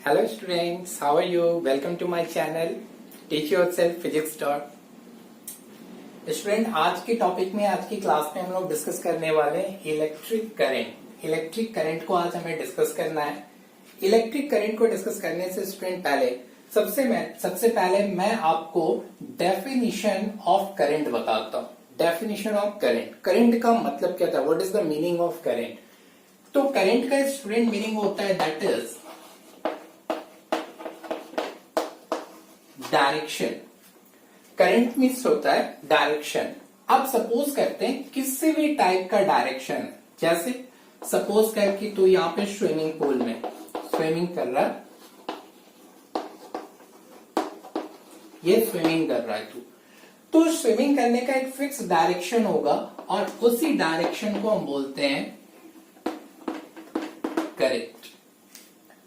Hello students, how are you? Welcome to my channel Teach Yourself Physics Dot। Student आज के topic में आज की क्लास में हम लोग डिस्कस करने वाले हैं इलेक्ट्रिक करंट। इलेक्ट्रिक करंट को आज हमें डिस्कस करना है। इलेक्ट्रिक करंट को डिस्कस करने से स्टूडेंट सबसे पहले मैं आपको डेफिनेशन ऑफ करंट बताता हूँ। डेफिनेशन ऑफ करंट, करंट का मतलब क्या था, what is the meaning of current. तो करंट का स्टूडेंट मीनिंग होता है that is direction. Current means होता है डायरेक्शन। अब सपोज करते हैं किसी भी टाइप का डायरेक्शन है, जैसे सपोज कर कि तू यहाँ पे स्विमिंग पूल में स्विमिंग कर रहा है, ये स्विमिंग कर रहा है तू, तो स्विमिंग करने का एक फिक्स डायरेक्शन होगा और उसी डायरेक्शन को हम बोलते हैं करंट।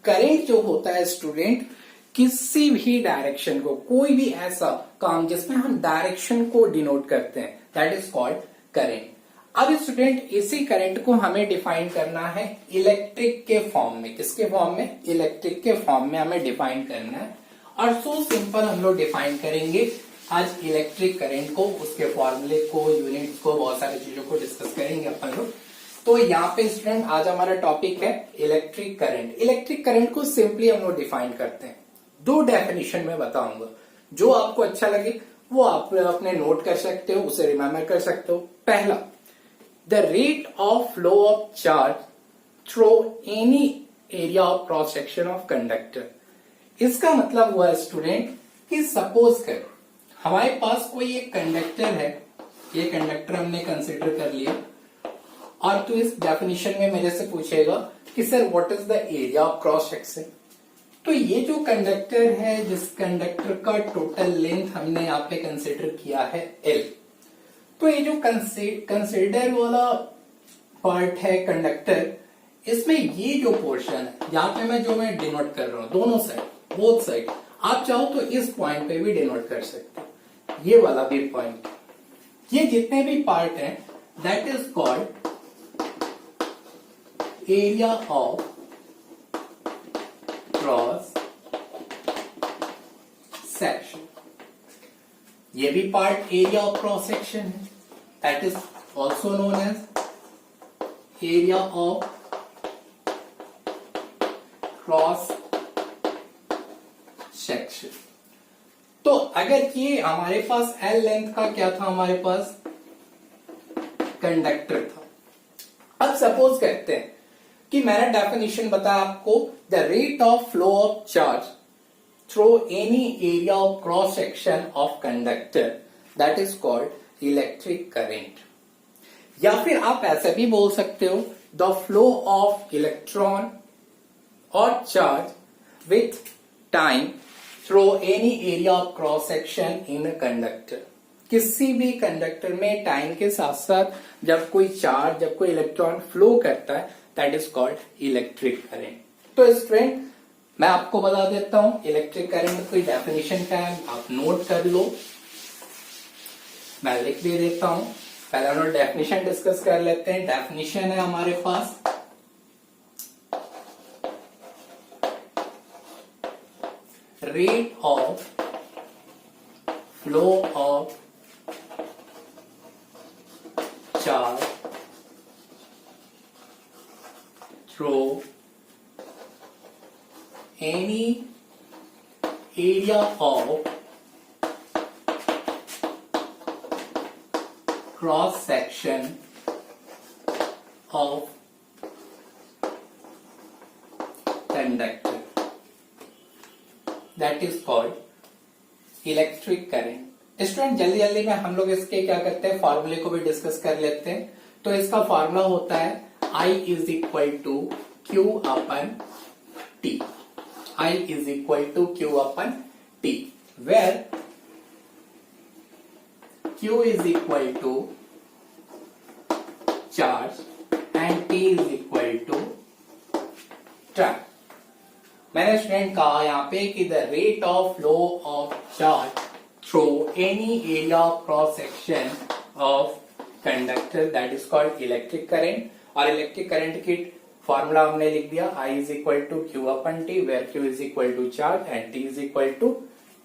करंट जो होता है स्टूडेंट किसी भी डायरेक्शन को, कोई भी ऐसा काम जिसमें हम डायरेक्शन को डिनोट करते हैं, दैट इज कॉल्ड करंट। अब स्टूडेंट इसी करंट को हमें डिफाइन करना है इलेक्ट्रिक के फॉर्म में। किसके फॉर्म में? इलेक्ट्रिक के फॉर्म में हमें डिफाइन करना है। और सो सिंपल हम लोग डिफाइन करेंगे आज इलेक्ट्रिक करंट को, उसके फॉर्मूले को, यूनिट्स को, बहुत सारी चीजों को डिस्कस करेंगे अपन लोग। तो यहाँ पे स्टूडेंट आज हमारा टॉपिक है इलेक्ट्रिक करंट। इलेक्ट्रिक करंट को सिंपली हम लोग डिफाइन करते हैं। दो डेफिनेशन में बताऊंगा, जो आपको अच्छा लगे वो आप अपने नोट कर सकते हो, उसे रिमेम्बर कर सकते हो। पहला, the rate of flow of charge through any area of cross section of conductor. इसका मतलब हुआ स्टूडेंट कि सपोज कर हमारे पास कोई एक कंडक्टर है, ये कंडक्टर हमने कंसिडर कर लिया, और तू इस डेफिनेशन में मेरे से पूछेगा कि sir what is the area of cross section. तो ये जो कंडक्टर है, जिस कंडक्टर का टोटल लेंथ हमने यहाँ पे कंसिडर किया है L, तो ये जो कंसिडर वाला पार्ट है कंडक्टर, इसमें ये जो पोर्शन है यहाँ पे मैं डिनोट कर रहा हूँ दोनों साइड, बोथ साइड। आप चाहो तो इस पॉइंट पे भी डिनोट कर सकते हो, ये वाला भी पॉइंट। ये जितने भी पार्ट हैं that is called area of cross section. ये भी part area of cross section है, that is also known as area of cross section. तो अगर ये हमारे पास L लेंथ का क्या था, हमारे पास कंडक्टर था। अब सपोज करते हैं कि मैंने डेफिनेशन बताया आपको, the rate of flow of charge through any area of cross section of conductor, that is called electric current. या फिर आप ऐसे भी बोल सकते हो, द फ्लो ऑफ इलेक्ट्रॉन और charge with time through any area of cross section in a conductor. किसी भी कंडक्टर में टाइम के साथ साथ जब कोई चार्ज, जब कोई इलेक्ट्रॉन फ्लो करता है, that is called electric current. तो स्टूडेंट मैं आपको बता देता हूं इलेक्ट्रिक करंट की डेफिनेशन क्या है, आप नोट कर लो, मैं लिख भी देता हूं। पहले हम लोग डेफिनेशन डिस्कस कर लेते हैं। डेफिनेशन है हमारे पास, rate of flow of charge through any area of cross section of conductor, that is called electric current। Student जल्दी जल्दी में हम लोग इसके क्या करते हैं, फॉर्मूले को भी डिस्कस कर लेते हैं। तो इसका फॉर्मूला होता है I is equal to Q upon T। I is equal to Q upon T, where Q is equal to charge and T is equal to time। मैंने स्टूडेंट कहा यहाँ पे कि the rate of flow of charge through any area of cross section of conductor, that is called electric current. और electric current की formula हमने लिख दिया, I is equal to Q upon T, where Q is equal to charge and T is equal to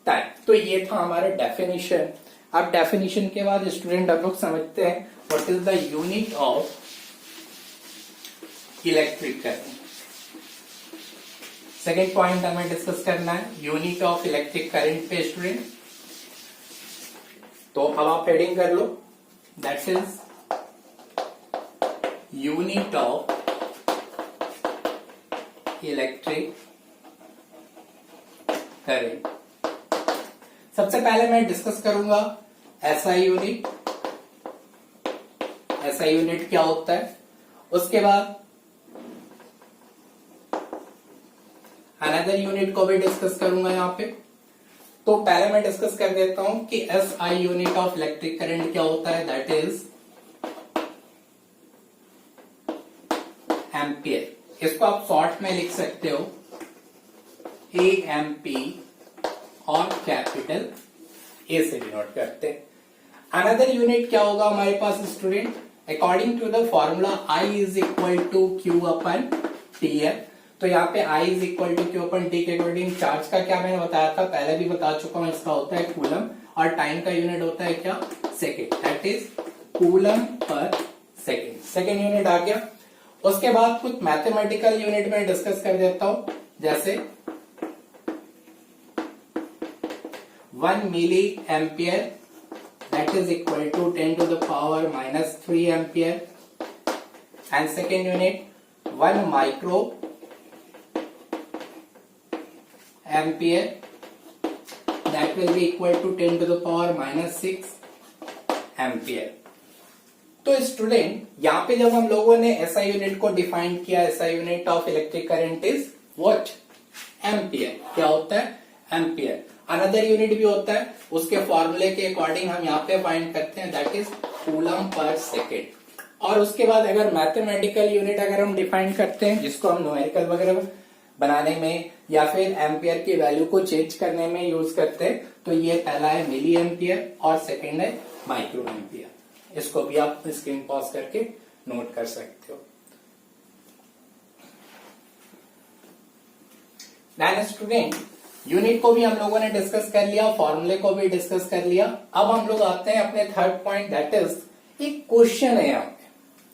time. तो ये था हमारा definition. अब डेफिनेशन के बाद स्टूडेंट हम लोग समझते हैं what is the unit of electric current. Second point हमें डिस्कस करना है यूनिट ऑफ इलेक्ट्रिक करंट पे स्टूडेंट। तो अब आप हेडिंग कर लो, that is unit of electric current. सबसे पहले मैं डिस्कस करूंगा एसआई यूनिट। एसआई यूनिट क्या होता है, उसके बाद अनदर यूनिट को भी डिस्कस करूंगा यहां पे। तो पहले मैं डिस्कस कर देता हूं कि SI unit of electric current क्या होता है, दैट इज एम्पियर। इसको आप शॉर्ट में लिख सकते हो एएमपी और कैपिटल ए से डिनोट करते हैं। अनदर यूनिट क्या होगा हमारे पास student, according to the formula I is equal to Q upon T है। तो यहाँ पे I is equal to Q upon T के अकॉर्डिंग चार्ज का क्या मैंने बताया था, पहले भी बता चुका हूं, इसका होता है कूलम और टाइम का यूनिट होता है क्या, second, that is coulomb per second. Second unit आ गया। उसके बाद कुछ मैथमेटिकल यूनिट में डिस्कस कर देता हूं, जैसे 1 milli ampere that is equal to 10 to the power -3 ampere. And second unit 1 micro ampere that will be equal to 10 to the power -6 ampere. तो स्टूडेंट यहाँ पे जब हम लोगों ने एसआई यूनिट को डिफाइन किया, SI unit of electric current is what, ampere. क्या होता है, एम्पियर। अनदर यूनिट भी होता है, उसके फॉर्मूले के अकॉर्डिंग हम यहाँ पे फाइंड करते हैं, that is coulomb per second. और उसके बाद अगर मैथमेटिकल यूनिट अगर हम डिफाइन करते हैं, जिसको हम न्यूमेरिकल वगैरह बनाने में या फिर एम्पियर की वैल्यू को चेंज करने में यूज करते हैं, तो ये पहला है मिली एम्पियर और सेकेंड है माइक्रो एम्पियर। इसको भी आप स्क्रीन पॉज करके नोट कर सकते हो। देन स्टूडेंट यूनिट को भी हम लोगों ने डिस्कस कर लिया, फॉर्मूले को भी डिस्कस कर लिया। अब हम लोग आते हैं अपने थर्ड पॉइंट, दैट इज एक क्वेश्चन है यहाँ पे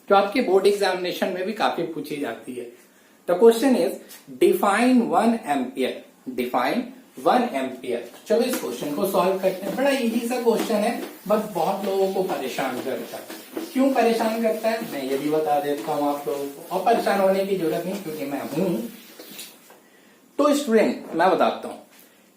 जो आपके बोर्ड एग्जामिनेशन में भी काफी पूछी जाती है। The question is define 1 ampere. Define 1 ampere. चलो इस क्वेश्चन को सॉल्व करते हैं। बड़ा इजी सा क्वेश्चन है, बस बहुत लोगों को परेशान करता है। क्यों परेशान करता है मैं ये भी बता देता हूं आप लोगों को, और परेशान होने की जरूरत नहीं क्योंकि मैं हूं। तो स्टूडेंट मैं बताता हूं,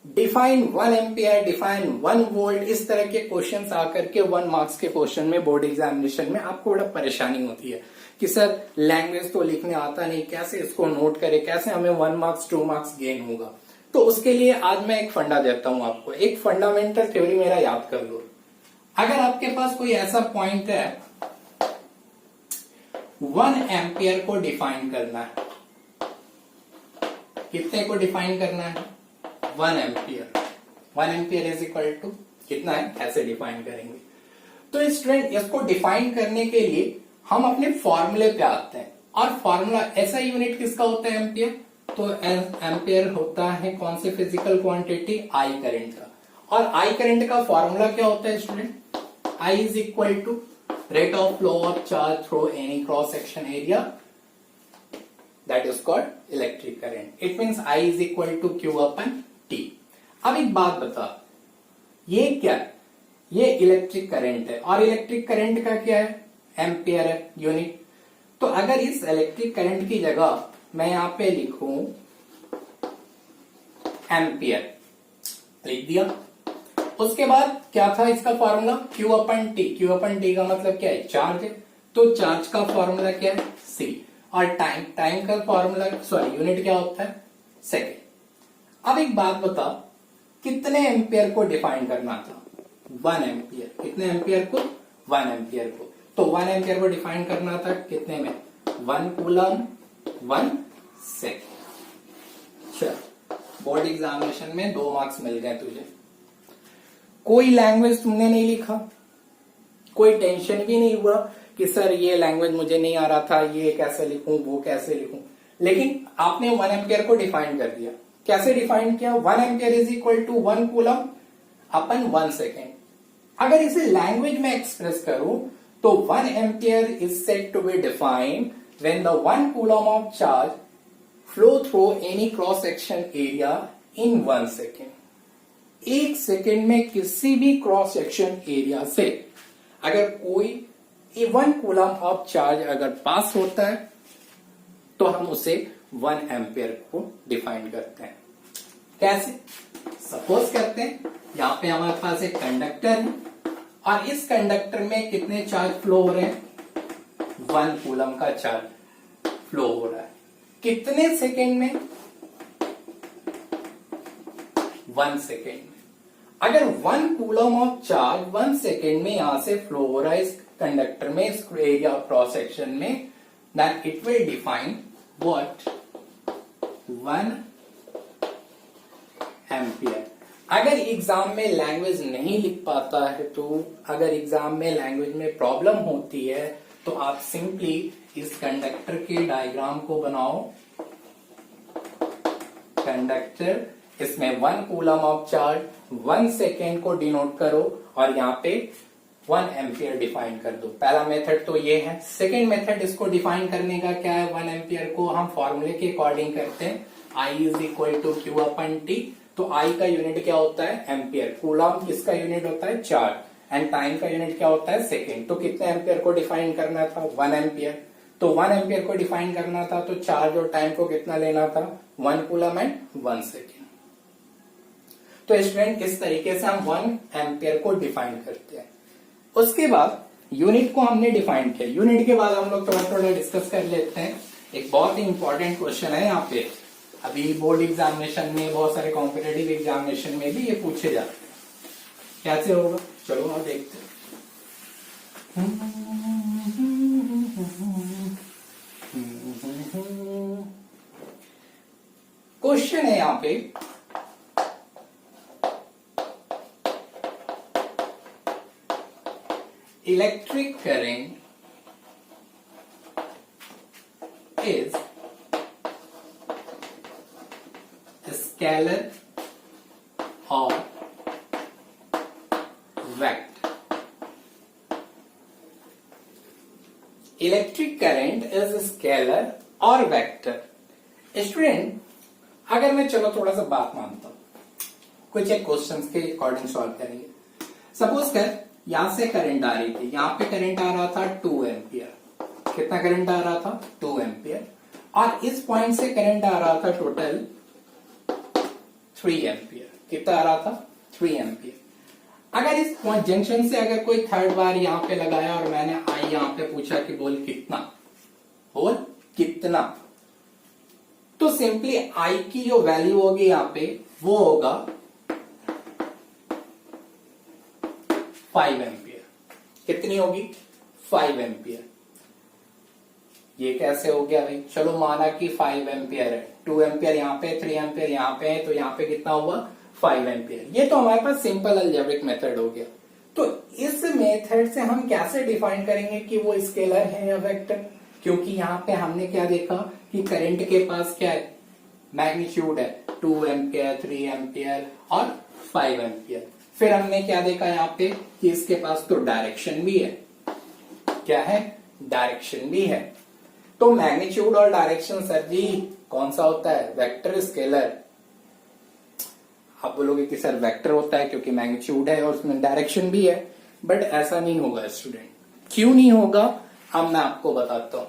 डिफाइन 1 एम्पियर, डिफाइन 1 वोल्ट, इस तरह के क्वेश्चन आकर के 1 मार्क्स के क्वेश्चन में बोर्ड एग्जामिनेशन में आपको बड़ा परेशानी होती है कि सर लैंग्वेज तो लिखने आता नहीं, कैसे इसको नोट करे, कैसे हमें 1 मार्क्स 2 मार्क्स गेन होगा। तो उसके लिए आज मैं एक फंडा देता हूं आपको, एक फंडामेंटल थ्योरी मेरा याद कर लो। अगर आपके पास कोई ऐसा पॉइंट है 1 एम्पियर को डिफाइन करना है, कितने को डिफाइन करना है, 1 ampere. 1 ampere is equal to कितना है, ऐसे डिफाइन करेंगे। तो स्टूडेंट इसको डिफाइन करने के लिए हम अपने फॉर्मूले पे आते हैं, और फॉर्मूला ऐसा यूनिट किसका होता है, एम्पियर। तो एम्पियर होता है कौन से फिजिकल क्वांटिटी, आई करंट का। और आई करंट का फॉर्मूला क्या होता है student, I is equal to rate of flow of charge through any cross section area, that is called electric current. It means I is equal to Q upon T. अब एक बात बता, ये क्या है, ये इलेक्ट्रिक करंट है, और इलेक्ट्रिक करंट का क्या है, एम्पियर है यूनिट। तो अगर इस इलेक्ट्रिक करंट की जगह मैं यहां पे लिखूं एम्पियर, लिख दिया। उसके बाद क्या था इसका formula, Q upon T. Q upon T का मतलब क्या है, चार्ज है। तो चार्ज का फॉर्मूला क्या है, सी। और टाइम का फॉर्मूला, सॉरी यूनिट क्या होता है, सेकेंड। अब एक बात बता, कितने एम्पियर को डिफाइन करना था, 1 एम्पियर। कितने एम्पियर को, 1 एम्पियर को। तो 1 एम्पियर को डिफाइन करना था कितने में, 1 कूलम 1 सेकेंड। चल बोर्ड एग्जामिनेशन में 2 मार्क्स मिल गए तुझे। कोई लैंग्वेज तुमने नहीं लिखा, कोई टेंशन भी नहीं हुआ कि सर ये लैंग्वेज मुझे नहीं आ रहा था, ये कैसे लिखूं, वो कैसे लिखूं, लेकिन आपने 1 एम्पियर को डिफाइन कर दिया। कैसे डिफाइन किया? 1 ampere is equal to 1 coulomb upon 1 second. अगर इसे लैंग्वेज में एक्सप्रेस करूं तो 1 ampere is said to be defined when the 1 coulomb of charge flow through any cross section area in 1 second. 1 second में किसी भी क्रॉस सेक्शन एरिया से अगर कोई 1 कूलम ऑफ चार्ज अगर पास होता है तो हम उसे 1 एम्पियर को डिफाइन करते हैं। कैसे? सपोज करते हैं यहां पे हमारे पास एक कंडक्टर है और इस कंडक्टर में कितने चार्ज फ्लो हो रहे हैं? 1 कूलम का चार्ज फ्लो हो रहा है। कितने सेकेंड में? 1 सेकेंड में। अगर 1 कूलम ऑफ चार्ज 1 सेकेंड में यहां से फ्लो हो रहा है इस कंडक्टर में, इस एरिया क्रॉस सेक्शन में, then it will define what 1 ampere. अगर एग्जाम में लैंग्वेज नहीं लिख पाता है, तो अगर एग्जाम में लैंग्वेज में प्रॉब्लम होती है तो आप सिंपली इस कंडक्टर के डायग्राम को बनाओ। कंडक्टर, इसमें 1 कूलम ऑफ चार्ज 1 सेकेंड को डिनोट करो और यहाँ पे 1 एम्पियर डिफाइन कर दो। पहला मेथड तो ये है। सेकेंड मेथड इसको डिफाइन करने का क्या है? 1 एम्पियर को हम फॉर्मूले के अकॉर्डिंग करते हैं, I is equal to Q upon T. तो I का यूनिट क्या होता है? एम्पियर। कूलम किसका यूनिट होता है? चार्ज। एंड टाइम का यूनिट क्या होता है? सेकेंड। तो कितने एम्पियर को डिफाइन करना था? 1 एम्पियर। तो 1 एम्पियर को डिफाइन करना था तो चार्ज और टाइम को कितना लेना था? 1 कूलम एंड 1 सेकेंड। तो स्टूडेंट इस तरीके से हम 1 एम्पियर को डिफाइन करते हैं। उसके बाद यूनिट को हमने डिफाइन किया। यूनिट के बाद हम लोग थोड़ा डिस्कस कर लेते हैं। एक बहुत ही इंपॉर्टेंट क्वेश्चन है यहाँ पे, अभी बोर्ड एग्जामिनेशन में, बहुत सारे कॉम्पिटेटिव एग्जामिनेशन में भी ये पूछे जाते हैं। कैसे होगा? चलो हम देखते हैं। क्वेश्चन है यहाँ पे, electric current is scalar or vector. Electric current is scalar or vector. Student अगर मैं चलो थोड़ा सा बात मानता हूं, कुछ एक क्वेश्चंस के अकॉर्डिंग सॉल्व करेंगे। सपोज कर यहां से करंट आ रही थी, यहां पे करंट आ रहा था 2 एम्पियर। कितना करंट आ रहा था? 2 एम्पियर। और इस पॉइंट से करंट आ रहा था टोटल 3 एम्पियर। कितना आ रहा था? 3 एम्पियर। अगर इस जंक्शन से अगर कोई थर्ड बार यहां पे लगाया और मैंने आई यहां पे पूछा कि बोल कितना, बोल कितना, तो सिंपली आई की जो वैल्यू होगी यहां पे वो होगा 5 एम्पियर। कितनी होगी? 5 एम्पियर। ये कैसे हो गया भाई? चलो माना कि 5 एम्पियर है, 2 एम्पियर यहाँ पे, 3 एम्पियर यहाँ पे है, तो यहाँ पे कितना हुआ? 5 एम्पियर। ये तो हमारे पास सिंपल अलजेब्रिक मेथड हो गया। तो इस मेथड से हम कैसे डिफाइन करेंगे कि वो स्केलर है या वेक्टर? क्योंकि यहाँ पे हमने क्या देखा कि करंट के पास क्या है? मैग्नीट्यूड है, 2 एम्पियर, 3 एम्पियर और 5 एम्पियर। फिर हमने क्या देखा यहाँ पे कि इसके पास तो डायरेक्शन भी है। क्या है? डायरेक्शन भी है। तो मैग्नीट्यूड और डायरेक्शन सर जी कौन सा होता है? Vector, scalar. आप बोलोगे कि सर वेक्टर होता है क्योंकि मैग्नीट्यूड है और उसमें डायरेक्शन भी है, बट ऐसा नहीं होगा स्टूडेंट। क्यों नहीं होगा? अब मैं आपको बताता हूं।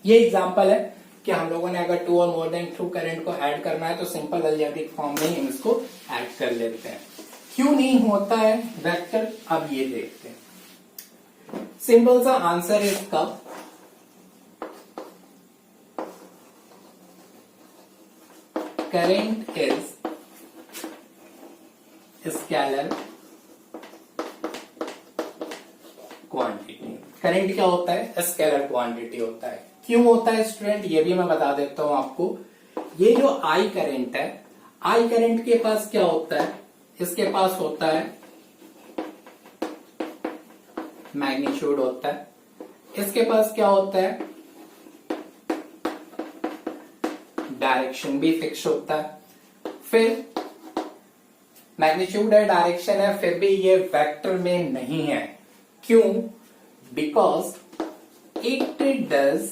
ये एग्जांपल है कि हम लोगों ने अगर 2 और मोर देन 2 करंट को ऐड करना है तो सिंपल अलजेब्रिक फॉर्म में ही हम इसको ऐड कर लेते हैं। क्यों नहीं होता है वेक्टर? अब ये देखते हैं। सिंपल सा आंसर है इसका, current is scalar quantity. Current क्या होता है? स्केलर क्वांटिटी होता है। क्यों होता है स्टूडेंट? ये भी मैं बता देता हूं आपको। ये जो आई करंट है, आई करंट के पास क्या होता है? इसके पास होता है मैग्नीट्यूड होता है, इसके पास क्या होता है, डायरेक्शन भी फिक्स होता है। फिर मैग्नीट्यूड है, डायरेक्शन है, फिर भी ये वेक्टर में नहीं है। क्यों? Because it does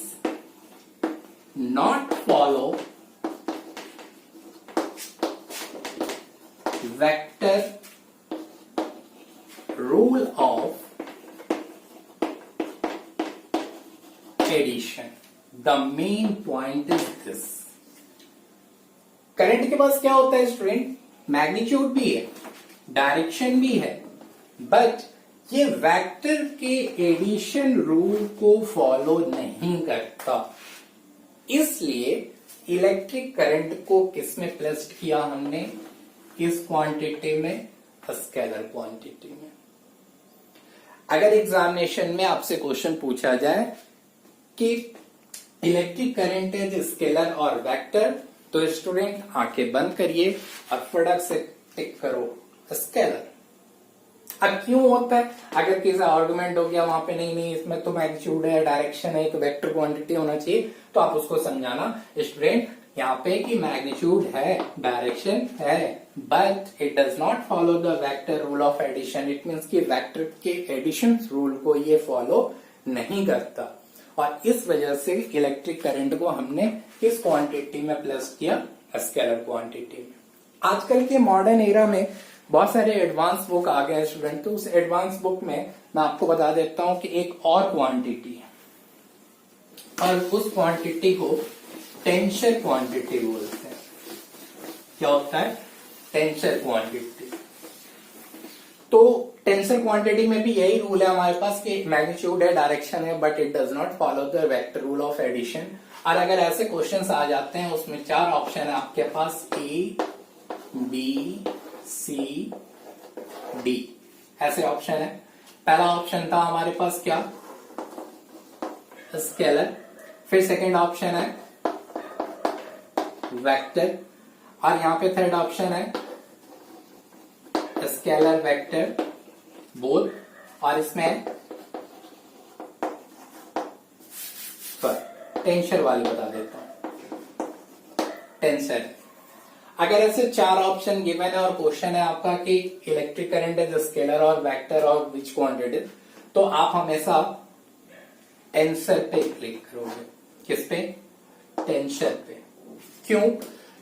not follow vector rule of addition. The main point is this. Current के पास क्या होता है स्टूडेंट, मैग्नीट्यूड भी है, डायरेक्शन भी है, बट ये वेक्टर के एडिशन रूल को फॉलो नहीं करता। इसलिए इलेक्ट्रिक करंट को किसमें प्लेस किया हमने, किस क्वांटिटी में, स्केलर क्वांटिटी में। अगर एग्जामिनेशन में आपसे क्वेश्चन पूछा जाए कि इलेक्ट्रिक करंट इज स्केलर और वेक्टर, तो स्टूडेंट आंखें बंद करिए और फटाक से टिक करो स्केलर। अब क्यों होता है, अगर किसी आर्गुमेंट हो गया वहां पे नहीं नहीं इसमें तो मैग्नीट्यूड है, डायरेक्शन है, एक वेक्टर क्वांटिटी होना चाहिए, तो आप उसको समझाना स्टूडेंट यहाँ पे कि मैग्नीट्यूड है, डायरेक्शन है, but it does not follow the vector rule of addition. It means कि वेक्टर के एडिशन रूल को ये फॉलो नहीं करता, और इस वजह से इलेक्ट्रिक करंट को हमने किस क्वांटिटी में प्लेस किया, स्केलर क्वांटिटी में। आजकल के मॉडर्न एरा में बहुत सारे एडवांस बुक आ गए स्टूडेंट, तो उस एडवांस बुक में मैं आपको बता देता हूं कि एक और क्वांटिटी है, और उस क्वांटिटी को टेंसर क्वांटिटी बोलते हैं। क्या होता है, टेंसर क्वांटिटी। तो टेंसर क्वांटिटी में भी यही रूल है हमारे पास कि मैग्नीट्यूड है, डायरेक्शन है, but it does not follow the vector rule of addition. और अगर ऐसे क्वेश्चंस आ जाते हैं उसमें 4 ऑप्शन है आपके पास, ए बी सी डी, ऐसे ऑप्शन है। पहला ऑप्शन था हमारे पास क्या, स्केलर, फिर सेकंड ऑप्शन है वेक्टर, और यहां पे थर्ड ऑप्शन है स्केलर वेक्टर बोथ, और इसमें टेंसर वाली बता देता हूं, टेंसर। अगर ऐसे 4 ऑप्शन गिवन है और क्वेश्चन है आपका कि इलेक्ट्रिक करंट इज स्केलर और वेक्टर और विच क्वांटिटी, तो आप हमेशा टेंसर पे क्लिक करोगे। किस पे, टेंसर पे। क्यों?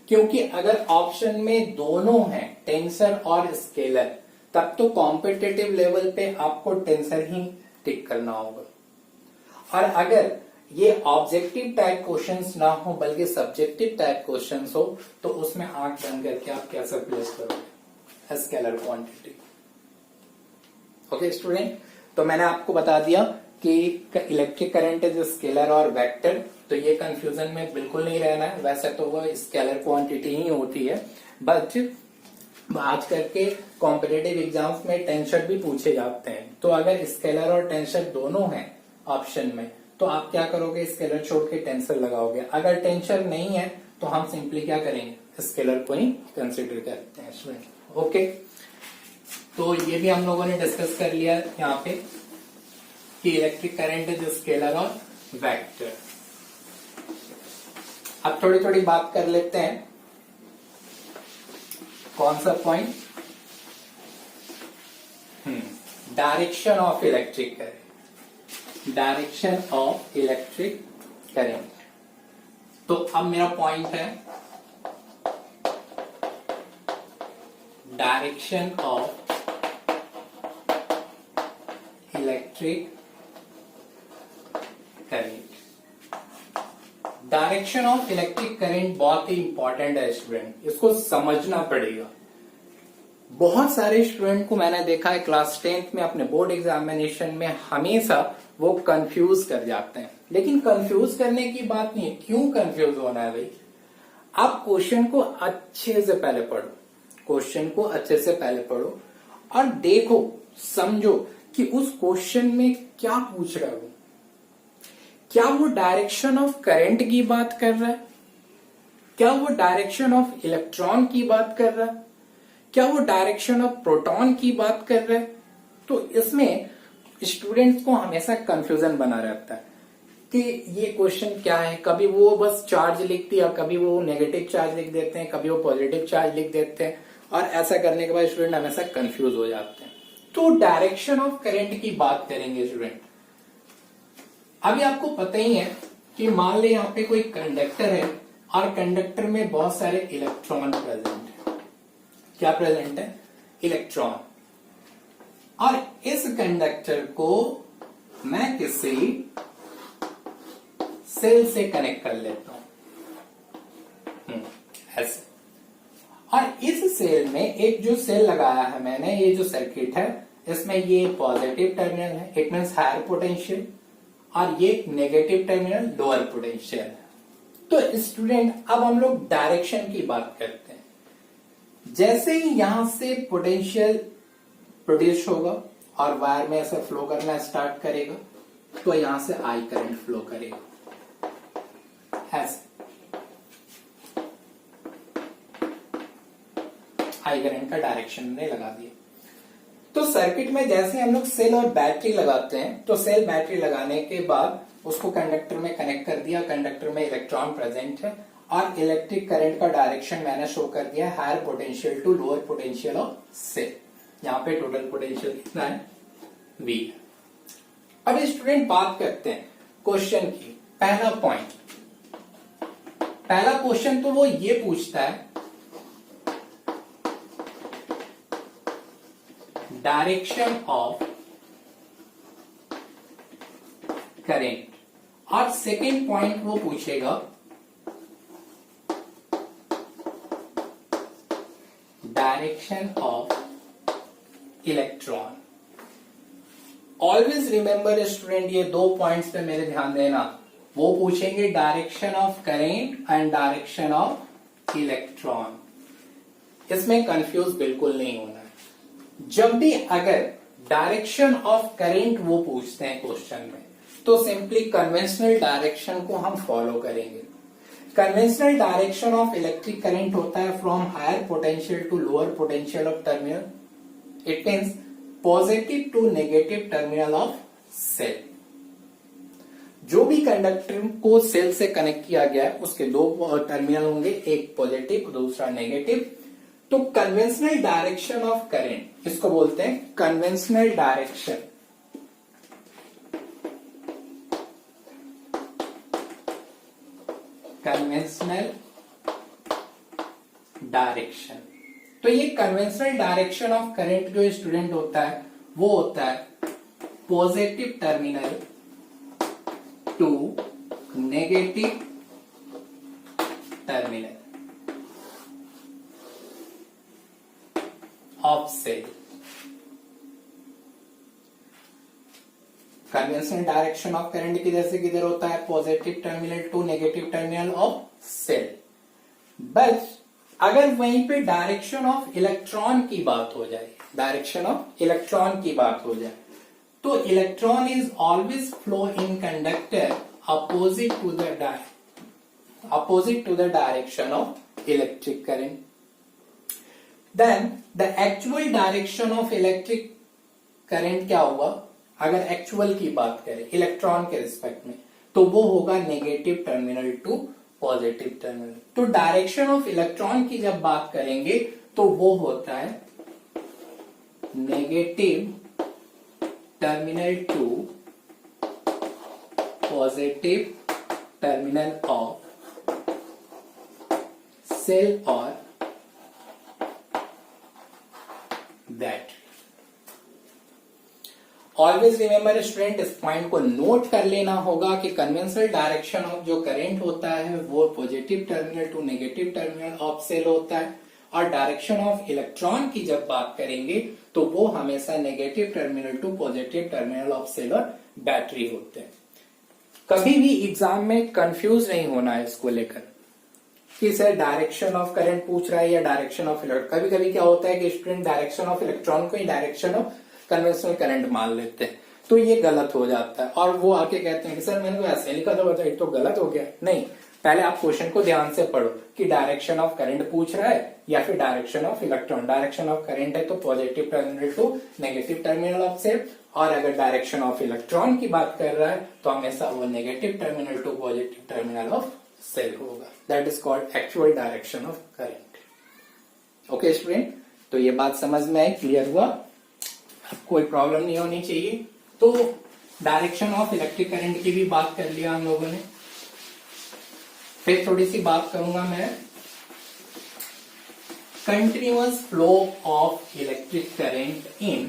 क्योंकि अगर ऑप्शन में दोनों हैं, टेंसर और स्केलर, तब तो कॉम्पिटिटिव लेवल पे आपको टेंसर ही टिक करना होगा। और अगर ये ऑब्जेक्टिव टाइप क्वेश्चंस ना हो बल्कि सब्जेक्टिव टाइप क्वेश्चंस हो, तो उसमें आंख बंद करके आप कैसे प्लेस करोगे, स्केलर क्वांटिटी। ओके स्टूडेंट, तो मैंने आपको बता दिया कि इलेक्ट्रिक करंट इज स्केलर और वेक्टर, तो ये कंफ्यूजन में बिल्कुल नहीं रहना है। वैसे तो वो स्केलर क्वांटिटी ही होती है, बट आज करके कॉम्पिटिटिव एग्जाम्स में टेंसर भी पूछे जाते हैं। तो अगर स्केलर और टेंसर दोनों हैं ऑप्शन में, तो आप क्या करोगे, स्केलर छोड़ के टेंसर लगाओगे। अगर टेंसर नहीं है तो हम सिंपली क्या करेंगे, स्केलर को ही कंसिडर करते हैं स्टूडेंट। ओके, तो ये भी हम लोगों ने डिस्कस कर लिया यहाँ पे कि इलेक्ट्रिक करंट इज स्केलर और वेक्टर। अब थोड़ी थोड़ी बात कर लेते हैं, कौन सा point, direction of electric current, direction of electric current. तो अब मेरा पॉइंट है direction of electric current. Direction of electric current बहुत ही इंपॉर्टेंट है स्टूडेंट, इसको समझना पड़ेगा। बहुत सारे स्टूडेंट को मैंने देखा है क्लास 10th में अपने बोर्ड एग्जामिनेशन में हमेशा वो कंफ्यूज कर जाते हैं। लेकिन कंफ्यूज करने की बात नहीं है, क्यों कंफ्यूज होना है भाई, आप क्वेश्चन को अच्छे से पहले पढ़ो, क्वेश्चन को अच्छे से पहले पढ़ो और देखो, समझो कि उस क्वेश्चन में क्या पूछ रहा है वो। क्या वो डायरेक्शन ऑफ करंट की बात कर रहा है, क्या वो डायरेक्शन ऑफ इलेक्ट्रॉन की बात कर रहा है, क्या वो डायरेक्शन ऑफ प्रोटॉन की बात कर रहा है। तो इसमें स्टूडेंट्स को हमेशा कंफ्यूजन बना रहता है कि ये क्वेश्चन क्या है। कभी वो बस चार्ज लिख दिया, कभी वो नेगेटिव चार्ज लिख देते हैं, कभी वो पॉजिटिव चार्ज लिख देते हैं, और ऐसा करने के बाद स्टूडेंट हमेशा कंफ्यूज हो जाते हैं। तो डायरेक्शन ऑफ करंट की बात करेंगे स्टूडेंट। अभी आपको पता ही है कि मान ले यहाँ पे कोई कंडक्टर है और कंडक्टर में बहुत सारे इलेक्ट्रॉन प्रेजेंट है। क्या प्रेजेंट है? इलेक्ट्रॉन। और इस कंडक्टर को मैं किसी सेल से कनेक्ट कर लेता हूं ऐसे। और इस सेल में एक जो सेल लगाया है मैंने, ये जो सर्किट है, इसमें ये पॉजिटिव टर्मिनल है, इट मीन्स हायर पोटेंशियल, और ये नेगेटिव टर्मिनल लोअर पोटेंशियल है। तो स्टूडेंट अब हम लोग डायरेक्शन की बात करते हैं। जैसे ही यहां से पोटेंशियल प्रोड्यूस होगा और वायर में ऐसा फ्लो करना स्टार्ट करेगा, तो यहां से आई करंट फ्लो करेगा ऐसे। आई करंट का डायरेक्शन ने लगा दिया। तो सर्किट में जैसे हम लोग सेल और बैटरी लगाते हैं, तो सेल बैटरी लगाने के बाद उसको कंडक्टर में कनेक्ट कर दिया। कंडक्टर में इलेक्ट्रॉन प्रेजेंट है और इलेक्ट्रिक करंट का डायरेक्शन मैंने शो कर दिया, higher potential to lower potential of cell. यहाँ पे टोटल पोटेंशियल कितना है? V। अब स्टूडेंट बात करते हैं क्वेश्चन की। पहला पॉइंट, पहला क्वेश्चन तो वो ये पूछता है डायरेक्शन ऑफ करेंट, और सेकेंड पॉइंट वो पूछेगा direction of electron. Always remember student, ये दो पॉइंट्स पे मेरे ध्यान देना। वो पूछेंगे direction of current and direction of electron. इसमें कंफ्यूज बिल्कुल नहीं होना है। जब भी अगर डायरेक्शन ऑफ करेंट वो पूछते हैं क्वेश्चन में, तो सिंपली कन्वेंशनल डायरेक्शन को हम फॉलो करेंगे। Conventional direction of electric current होता है from higher potential to lower potential of terminal. It means positive to negative terminal of cell. जो भी कंडक्टर को सेल से कनेक्ट किया गया है उसके दो टर्मिनल होंगे, एक पॉजिटिव दूसरा नेगेटिव। तो कन्वेंशनल डायरेक्शन ऑफ करंट, इसको बोलते हैं कन्वेंशनल डायरेक्शन। Conventional direction. तो ये कन्वेंशनल डायरेक्शन ऑफ करंट जो स्टूडेंट होता है वो होता है positive terminal to negative terminal of cell. Conventional direction of current की जैसे किधर होता है positive terminal to negative terminal of cell. बस अगर वहीं पे डायरेक्शन ऑफ इलेक्ट्रॉन की बात हो जाए, डायरेक्शन ऑफ इलेक्ट्रॉन की बात हो जाए, तो electron is always flow in conductor opposite to the direction of electric current. Then the actual direction of electric current क्या होगा? अगर एक्चुअल की बात करें इलेक्ट्रॉन के रिस्पेक्ट में, तो वो होगा negative terminal to positive terminal. तो डायरेक्शन ऑफ इलेक्ट्रॉन की जब बात करेंगे तो वो होता है negative terminal to positive terminal of cell और बैटरी। ऑलवेज रिमेंबर स्टूडेंट, इस पॉइंट को नोट कर लेना होगा कि कन्वेंशनल डायरेक्शन ऑफ जो करंट होता है वो positive terminal to negative terminal of cell होता है, और डायरेक्शन ऑफ इलेक्ट्रॉन की जब बात करेंगे तो वो हमेशा negative terminal to positive terminal of cell और बैटरी होते हैं। कभी भी एग्जाम में कंफ्यूज नहीं होना है इसको लेकर कि सर डायरेक्शन ऑफ करंट पूछ रहा है या डायरेक्शन ऑफ इलेक्ट्रॉन। कभी कभी क्या होता है कि स्टूडेंट डायरेक्शन ऑफ इलेक्ट्रॉन को ही डायरेक्शन ऑफ कन्वेंशनल करंट मान लेते हैं, तो ये गलत हो जाता है। और वो आके कहते हैं कि सर मैंने तो ऐसे लिखा था, तो गलत हो गया। नहीं, पहले आप क्वेश्चन को ध्यान से पढ़ो कि डायरेक्शन ऑफ करंट पूछ रहा है या फिर direction of electron. Direction of current है तो positive terminal to negative terminal of cell, और अगर डायरेक्शन ऑफ इलेक्ट्रॉन की बात कर रहा है तो हमेशा वो negative terminal to positive terminal of cell होगा। That is called actual direction of current. Okay student, तो ये बात समझ में आई, क्लियर हुआ, कोई प्रॉब्लम नहीं होनी चाहिए। तो डायरेक्शन ऑफ इलेक्ट्रिक करंट की भी बात कर लिया हम लोगों ने। फिर थोड़ी सी बात करूंगा मैं continuous flow of electric current in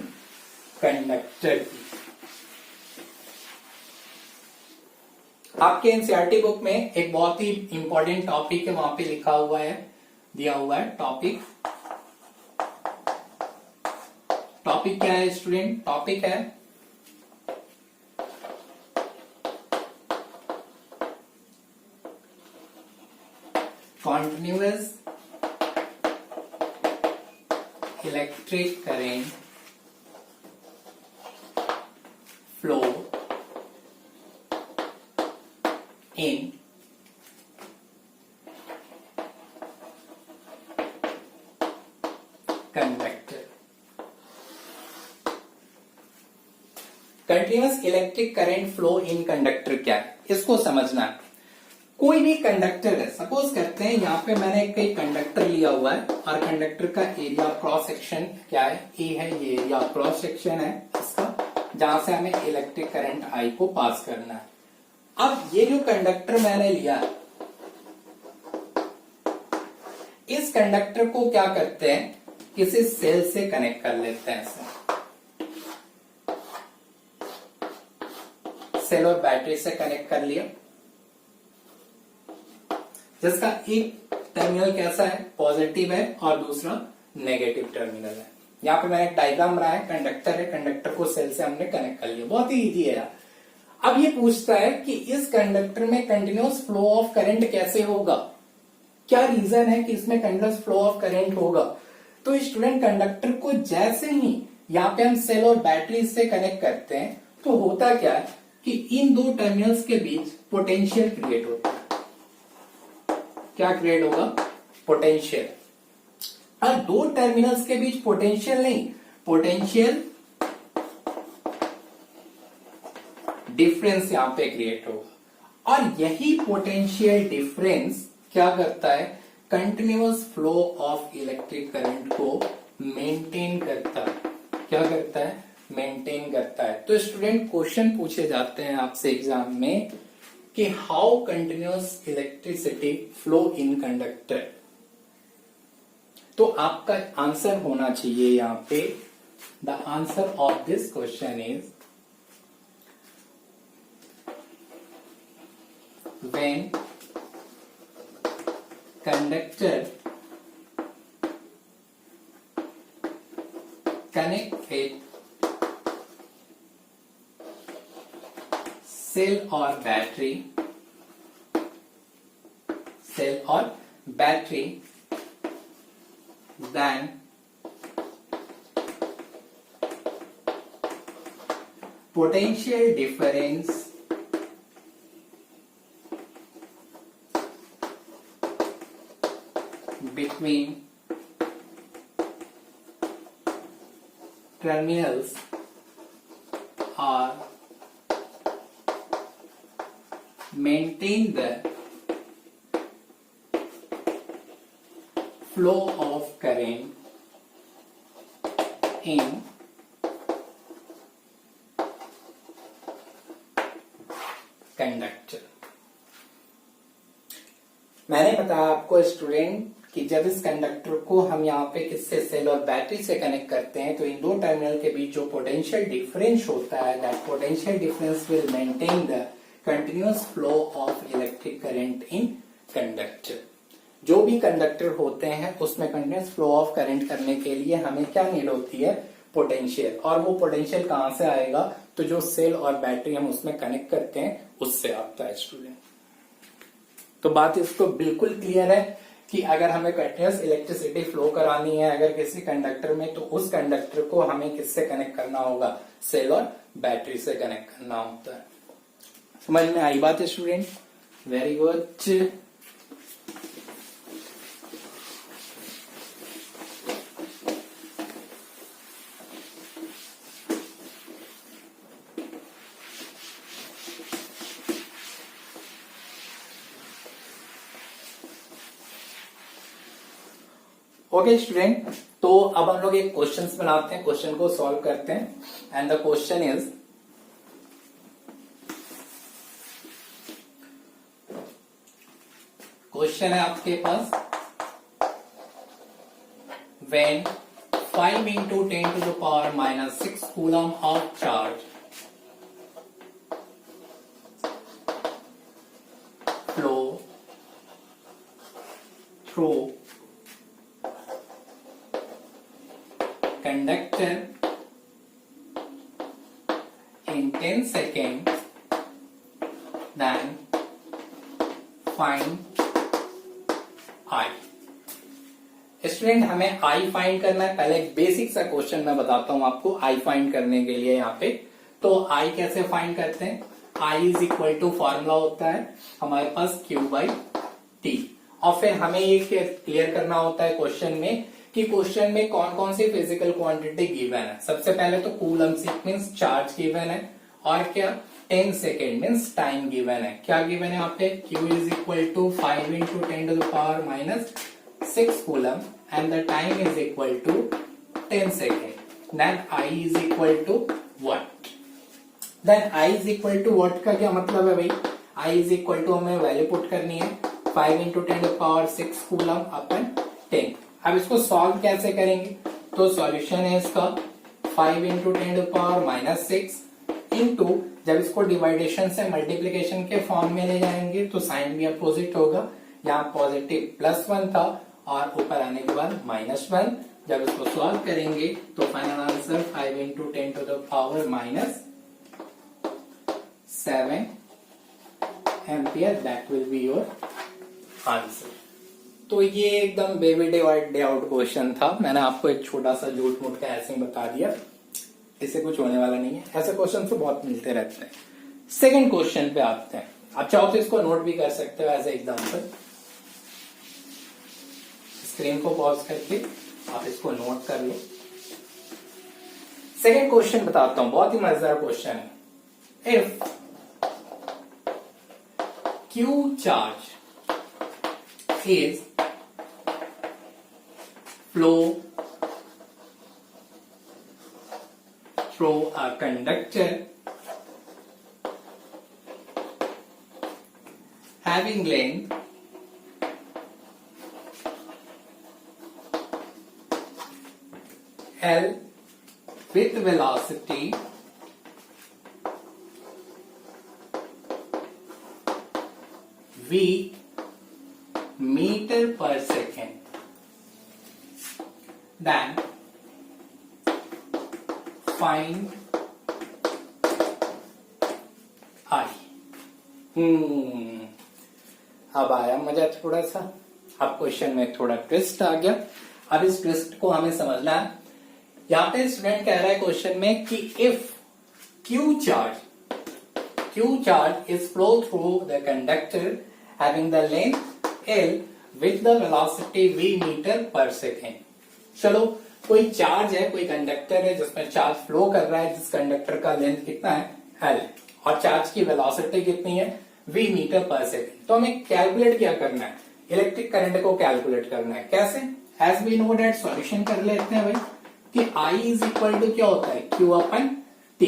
conductor की। आपके एनसीईआरटी बुक में एक बहुत ही इंपॉर्टेंट टॉपिक है, वहां पे लिखा हुआ है, दिया हुआ है टॉपिक। टॉपिक क्या है स्टूडेंट? टॉपिक है continuous electric current flow in conductor. Continuous electric current flow in conductor क्या है, इसको समझना है। कोई भी कंडक्टर है, सपोज करते हैं यहां पे मैंने एक कंडक्टर लिया हुआ है और कंडक्टर का एरिया क्रॉस सेक्शन क्या है, ए है, ये एरिया क्रॉस सेक्शन है इसका, जहां से हमें इलेक्ट्रिक करंट आई को पास करना है। अब ये जो कंडक्टर मैंने लिया है, इस कंडक्टर को क्या करते हैं, किसी सेल से कनेक्ट कर लेते हैं ऐसे, सेल और बैटरी से कनेक्ट कर लिया, जिसका एक टर्मिनल कैसा है, पॉजिटिव है और दूसरा नेगेटिव टर्मिनल है। यहाँ पे मैंने एक डायग्राम बनाया है, कंडक्टर है, कंडक्टर को सेल से हमने कनेक्ट कर लिया, बहुत ही इजी है यार। अब ये पूछता है कि इस कंडक्टर में कंटिन्यूअस फ्लो ऑफ करंट कैसे होगा, क्या रीजन है कि इसमें कंटिन्यूअस फ्लो ऑफ करंट होगा। तो स्टूडेंट, कंडक्टर को जैसे ही यहाँ पे हम सेल और बैटरी से कनेक्ट करते हैं तो होता क्या है कि इन दो टर्मिनल्स के बीच पोटेंशियल क्रिएट होता है। क्या क्रिएट होगा, पोटेंशियल। और दो टर्मिनल्स के बीच पोटेंशियल नहीं, पोटेंशियल डिफरेंस यहां पे क्रिएट होगा, और यही पोटेंशियल डिफरेंस क्या करता है, continuous flow of electric current को मेंटेन करता है। क्या करता है, मेंटेन करता है। तो स्टूडेंट, क्वेश्चन पूछे जाते हैं आपसे एग्जाम में कि how continuous electricity flow in conductor, तो आपका आंसर होना चाहिए यहां पे, the answer of this question is when conductor connect with cell or battery then potential difference between terminals are maintain the flow of current in conductor। मैंने बताया आपको student कि जब इस कंडक्टर को हम यहाँ पे किससे, सेल और बैटरी से कनेक्ट करते हैं, तो इन दो टर्मिनल के बीच जो पोटेंशियल डिफरेंस होता है, that potential difference will maintain the continuous flow of electric current in conductor. जो भी कंडक्टर होते हैं उसमें कंटिन्यूअस फ्लो ऑफ करंट करने के लिए हमें क्या नीड होती है, पोटेंशियल। और वो पोटेंशियल कहां से आएगा, तो जो सेल और बैटरी हम उसमें कनेक्ट करते हैं उससे आता है स्टूडेंट। तो बात इसको बिल्कुल क्लियर है कि अगर हमें कंटिन्यूअस इलेक्ट्रिसिटी फ्लो करानी है अगर किसी कंडक्टर में, तो उस कंडक्टर को हमें किससे कनेक्ट करना होगा, सेल और बैटरी से कनेक्ट करना होता है। समझ में आई बात है student? Very good. Okay student, तो अब हम लोग एक क्वेश्चन बनाते हैं, क्वेश्चन को सॉल्व करते हैं। And the question is, question है आपके पास, when 5 into 10 to the power minus 6 coulomb of charge flow through conductor in 10 seconds, then find I। Student हमें आई फाइंड करना है। पहले एक बेसिक सा क्वेश्चन मैं बताता हूं आपको आई फाइंड करने के लिए। यहाँ पे तो आई कैसे फाइंड करते हैं, आई इज इक्वल टू फॉर्मूला होता है हमारे पास Q/T, और फिर हमें ये क्लियर करना होता है क्वेश्चन में कि क्वेश्चन में कौन कौन सी फिजिकल क्वांटिटी गिवन है। सबसे पहले तो कूलम्ब मींस चार्ज गिवन है, और क्या 10 सेकेंड मींस टाइम गिवन है। क्या गिवन है यहाँ पे, Q is equal to 5 into 10 to the power minus 6 coulomb and the time is equal to 10 seconds. Then I is equal to what? Then I is equal to what का क्या मतलब है भाई, I is equal to हमें value put करनी है 5 into 10 to the power 6 coulomb अपन 10। अब इसको सॉल्व कैसे करेंगे, तो सॉल्यूशन है इसका 5 into 10 to the power minus 6 into, जब इसको डिवाइडेशन से मल्टीप्लीकेशन के फॉर्म में ले जाएंगे तो साइन भी अपोजिट होगा। यहाँ पॉजिटिव +1 था और ऊपर आने के बाद -1। जब इसको सॉल्व करेंगे तो final answer 5 into 10 to the power -7 ampere, that will be your answer. तो ये एकदम बेबी डे आउट क्वेश्चन था। मैंने आपको एक छोटा सा झूठ मूठ का ऐसे ही बता दिया, इससे कुछ होने वाला नहीं है। ऐसे क्वेश्चन तो बहुत मिलते रहते हैं। सेकंड क्वेश्चन पे आते हैं। आप चाहो तो इसको नोट भी कर सकते हो एज ए एग्जाम्पल। स्क्रीन को पॉज करके आप इसको नोट कर लो। सेकंड क्वेश्चन बताता हूं, बहुत ही मजेदार क्वेश्चन है। If Q charge is flow through a conductor having length L with velocity V meter per second, then find I। अब आया मजा थोड़ा सा, अब क्वेश्चन में थोड़ा ट्विस्ट आ गया। अब इस ट्विस्ट को हमें समझना है। यहाँ पे स्टूडेंट कह रहा है क्वेश्चन में कि if Q charge is flow through the conductor having the length L with the velocity V meter per second। चलो, कोई चार्ज है, कोई कंडक्टर है जिसमें चार्ज फ्लो कर रहा है, जिस कंडक्टर का लेंथ कितना है L, और चार्ज की वेलोसिटी कितनी है V मीटर पर सेकेंड। तो हमें कैलकुलेट क्या करना है, इलेक्ट्रिक करंट को कैलकुलेट करना है। कैसे, as we know that, solution कर लेते हैं भाई कि I इज इक्वल टू क्या होता है Q/T।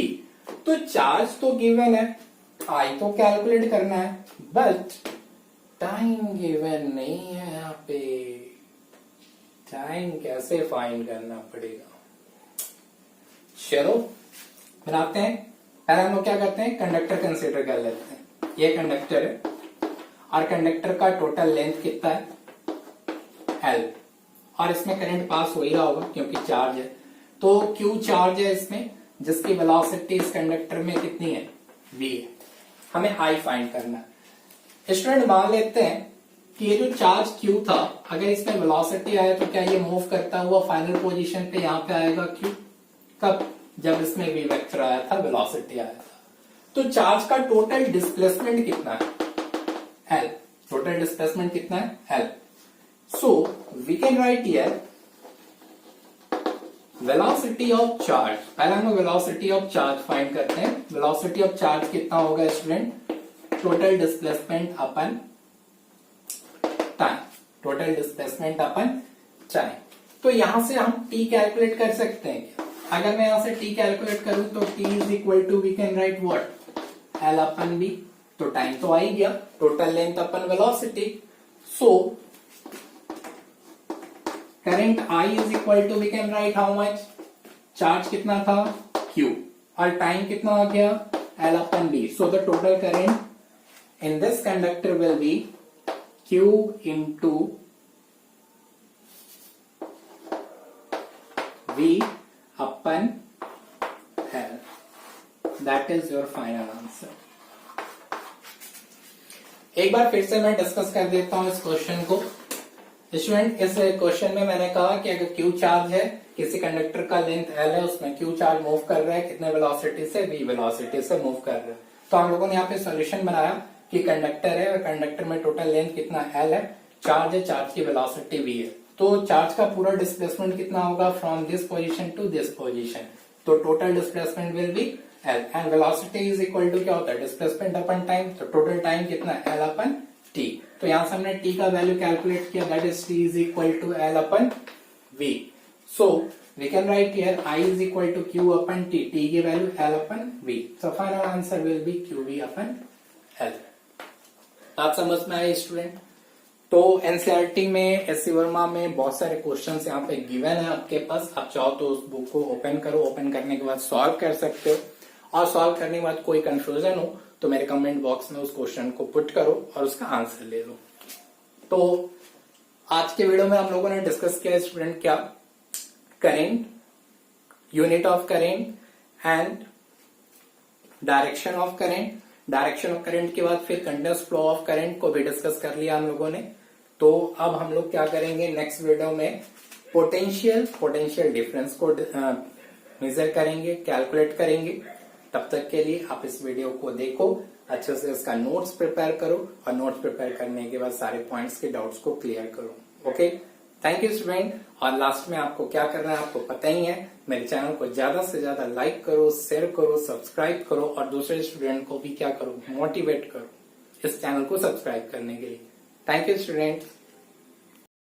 तो चार्ज तो गिवन है, I तो कैलकुलेट करना है, बट टाइम गिवन नहीं है। यहाँ पे टाइम कैसे फाइंड करना पड़ेगा, चलो बनाते हैं। पहले हम लोग क्या करते हैं, कंडक्टर कंसीडर कर लेते हैं। ये कंडक्टर है और कंडक्टर का टोटल लेंथ कितना है L, और इसमें करंट पास हो ही रहा होगा क्योंकि चार्ज है। तो Q चार्ज है इसमें, जिसकी वेलोसिटी इस कंडक्टर में कितनी है V है। हमें I फाइंड करना है। स्टूडेंट मान लेते हैं कि ये जो चार्ज Q था, अगर इसमें वेलोसिटी आया तो क्या ये मूव करता हुआ फाइनल पोजीशन पे यहाँ पे आएगा Q। कब, जब इसमें V वेक्टर आया था, वेलोसिटी आया था। तो चार्ज का टोटल डिस्प्लेसमेंट कितना है L, टोटल डिस्प्लेसमेंट कितना है L। So we can write here velocity of charge. पहले हम वेलोसिटी ऑफ चार्ज फाइंड करते हैं। वेलोसिटी ऑफ चार्ज कितना होगा student, total displacement upon time, total displacement upon time. तो यहां से हम टी कैलकुलेट कर सकते हैं। अगर मैं यहां से टी कैलकुलेट करूं तो T is equal to we can write what L upon B. तो टाइम तो आ ही गया, total length upon velocity. So current I is equal to we can write how much, charge कितना था Q और टाइम कितना आ गया L upon B। So the total current in this conductor will be Q into V upon L. That is your final answer. एक बार फिर से मैं डिस्कस कर देता हूं इस क्वेश्चन को। स्टूडेंट, इस क्वेश्चन में मैंने कहा कि अगर Q चार्ज है, किसी कंडक्टर का लेंथ L है, उसमें Q चार्ज मूव कर रहा है कितने वेलोसिटी से, V वेलोसिटी से मूव कर रहा है। तो हम लोगों ने यहाँ पे सॉल्यूशन बनाया कि कंडक्टर है और कंडक्टर में टोटल लेंथ कितना L है, चार्ज है, चार्ज की वेलोसिटी V है। तो चार्ज का पूरा डिस्प्लेसमेंट कितना होगा from this position to this position. तो total displacement will be L and velocity is equal to क्या होता है डिस्प्लेसमेंट अपन टाइम। तो टोटल टाइम कितना L अपन T। तो यहां से हमने T का वैल्यू कैलकुलेट किया, that is T is equal to L upon V। So we can write here I is equal to Q upon T, T की value L upon V। So final answer will be QV upon L। आप समझ में आए student. तो NCERT में, SC Verma में बहुत सारे क्वेश्चंस यहाँ पे गिवन है आपके पास। आप चाहो तो उस बुक को ओपन करो, ओपन करने के बाद सॉल्व कर सकते हो और सॉल्व करने के बाद कोई कंफ्यूजन हो तो मेरे कमेंट बॉक्स में उस क्वेश्चन को पुट करो और उसका आंसर ले लो। तो आज के वीडियो में हम लोगों ने डिस्कस किया स्टूडेंट क्या, current, unit of current and direction of current. Direction of current के बाद फिर कंटिन्यूअस फ्लो ऑफ करंट को भी डिस्कस कर लिया हम लोगों ने। तो अब हम लोग क्या करेंगे नेक्स्ट वीडियो में, पोटेंशियल डिफरेंस को मेजर करेंगे, कैलकुलेट करेंगे। तब तक के लिए आप इस वीडियो को देखो, अच्छे से इसका नोट्स प्रिपेयर करो और नोट्स प्रिपेयर करने के बाद सारे पॉइंट्स के डाउट्स को क्लियर करो। Okay, thank you student. और लास्ट में आपको क्या करना है आपको पता ही है, मेरे चैनल को ज्यादा से ज्यादा लाइक करो, शेयर करो, सब्सक्राइब करो और दूसरे स्टूडेंट को भी क्या करो, मोटिवेट करो इस चैनल को सब्सक्राइब करने के लिए। Thank you student.